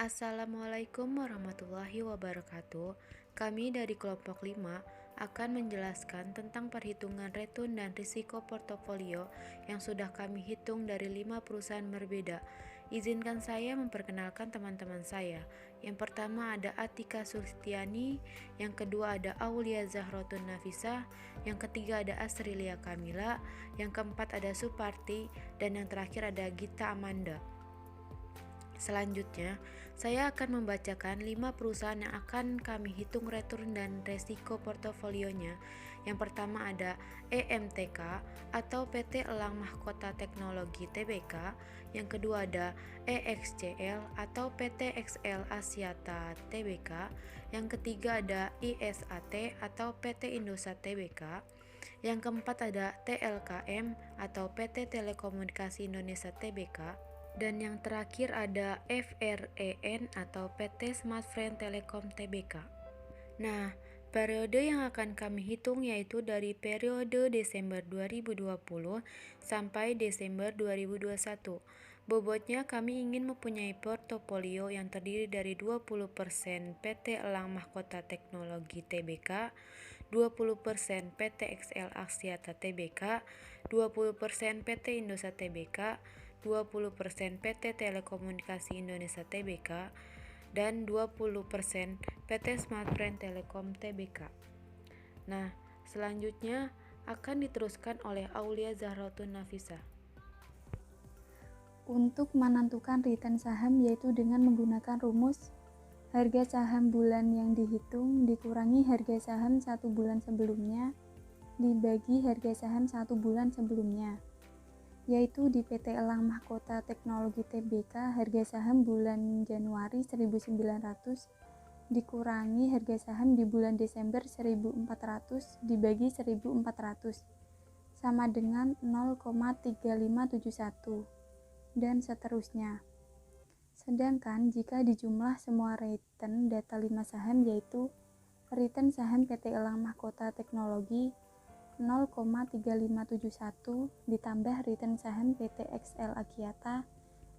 Assalamualaikum warahmatullahi wabarakatuh. Kami dari kelompok 5 akan menjelaskan tentang perhitungan return dan risiko portofolio yang sudah kami hitung dari 5 perusahaan berbeda. Izinkan saya memperkenalkan teman-teman saya. Yang pertama ada Atika Sulistiani, yang kedua ada Aulia Zahrotun Nafisa, yang ketiga ada Asrilia Kamila, yang keempat ada Suparti, dan yang terakhir ada Gita Amanda. Selanjutnya, saya akan membacakan 5 perusahaan yang akan kami hitung return dan resiko portofolionya. Yang pertama ada EMTK atau PT Elang Mahkota Teknologi Tbk. Yang kedua ada EXCL atau PT XL Asyata Tbk. Yang ketiga ada ISAT atau PT Indosat Tbk. Yang keempat ada TLKM atau PT Telekomunikasi Indonesia Tbk. Dan yang terakhir ada FREN atau PT Smartfren Telekom Tbk. Nah, periode yang akan kami hitung yaitu dari periode Desember 2020 sampai Desember 2021. Bobotnya kami ingin mempunyai portofolio yang terdiri dari 20% PT Elang Mahkota Teknologi Tbk, 20% PT XL Axiata Tbk, 20% PT Indosat Tbk, 20% PT Telekomunikasi Indonesia Tbk, dan 20% PT Smartfren Telekom Tbk. Nah, selanjutnya akan diteruskan oleh Aulia Zahrotun Nafisa. Untuk menentukan return saham yaitu dengan menggunakan rumus harga saham bulan yang dihitung dikurangi harga saham 1 bulan sebelumnya dibagi harga saham 1 bulan sebelumnya, yaitu di PT Elang Mahkota Teknologi Tbk harga saham bulan Januari 1900 dikurangi harga saham di bulan Desember 1400 dibagi 1400 sama dengan 0,3571 dan seterusnya. Sedangkan jika dijumlah semua return data 5 saham yaitu return saham PT Elang Mahkota Teknologi 0,3571 ditambah return saham PT XL Axiata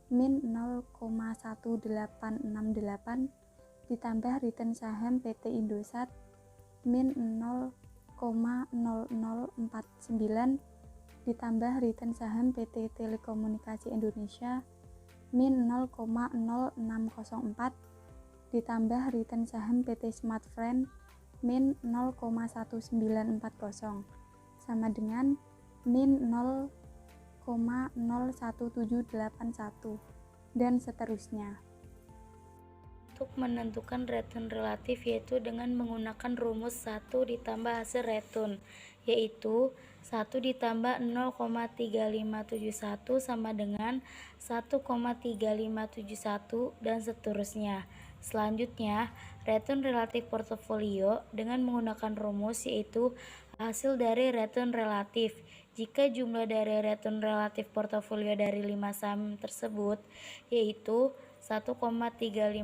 min 0,1868 ditambah return saham PT Indosat min 0,0049 ditambah return saham PT Telekomunikasi Indonesia min 0,0604 ditambah return saham PT Smartfren min 0,1940 sama dengan min 0,01781 dan seterusnya. Untuk menentukan return relatif yaitu dengan menggunakan rumus 1 ditambah hasil return, yaitu 1 ditambah 0,3571 sama dengan 1,3571 dan seterusnya. Selanjutnya, return relatif portofolio dengan menggunakan rumus yaitu hasil dari return relatif. Jika jumlah dari return relatif portofolio dari 5 saham tersebut yaitu 1,3571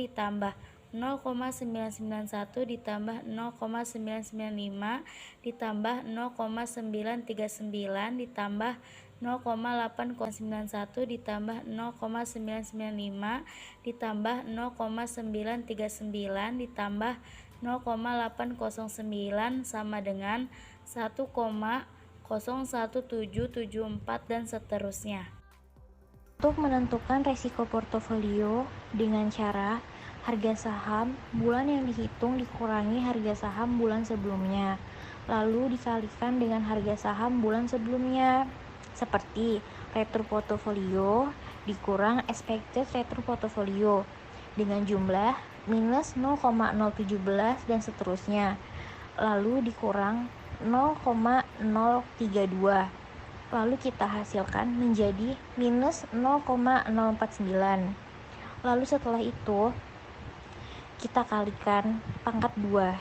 ditambah 0,991 ditambah 0,995 ditambah 0,939 ditambah 0,891 ditambah 0,995 ditambah 0,939 ditambah 0,809 sama dengan 1,01774 dan seterusnya. Untuk menentukan resiko portofolio dengan cara harga saham bulan yang dihitung dikurangi harga saham bulan sebelumnya, lalu dikalikan dengan harga saham bulan sebelumnya, seperti return portofolio dikurang expected return portofolio dengan jumlah minus 0,017 dan seterusnya, lalu dikurang 0,032. Lalu kita hasilkan menjadi minus 0,049. Lalu setelah itu kita kalikan pangkat 2.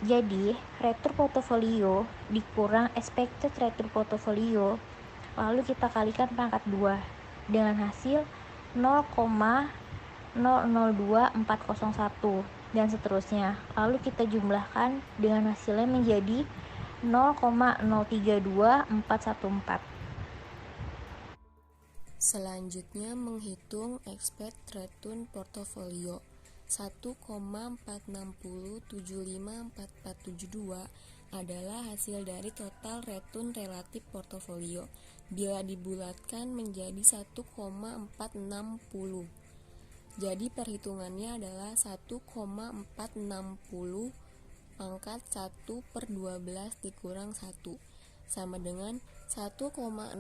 Jadi return portofolio dikurang expected return portofolio, lalu kita kalikan pangkat 2 dengan hasil 0,002401 dan seterusnya. Lalu kita jumlahkan dengan hasilnya menjadi 0,032414. Selanjutnya menghitung expect return portofolio 1,460754472 adalah hasil dari total return relatif portofolio bila dibulatkan menjadi 1,460. Jadi perhitungannya adalah 1,460 pangkat 1 per 12 dikurang 1 sama dengan 1,032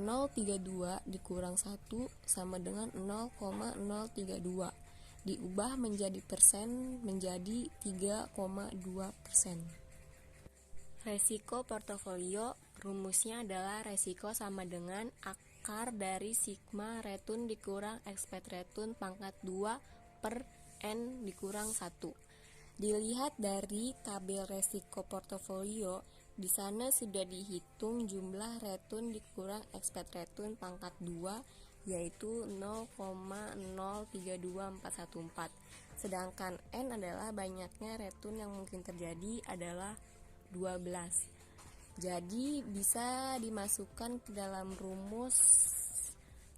dikurang 1 sama dengan 0,032. Diubah menjadi persen menjadi 3,2%. Resiko portofolio rumusnya adalah resiko sama dengan akar dari sigma return dikurang expect return pangkat 2 per N dikurang 1. Dilihat dari tabel resiko portofolio, di sana sudah dihitung jumlah return dikurang expect return pangkat 2 yaitu 0,032414. Sedangkan N adalah banyaknya return yang mungkin terjadi adalah 12. Jadi bisa dimasukkan ke dalam rumus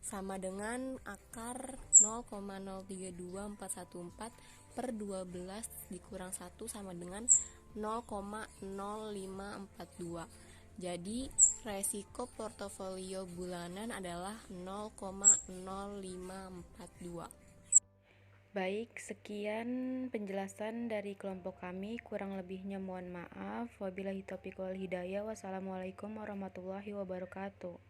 sama dengan akar 0,032414 per 12 dikurang 1 sama dengan 0,0542. Jadi resiko portofolio bulanan adalah 0,0542. Baik, sekian penjelasan dari kelompok kami. Kurang lebihnya mohon maaf. Wabillahi taufiq wal hidayah. Wassalamualaikum warahmatullahi wabarakatuh.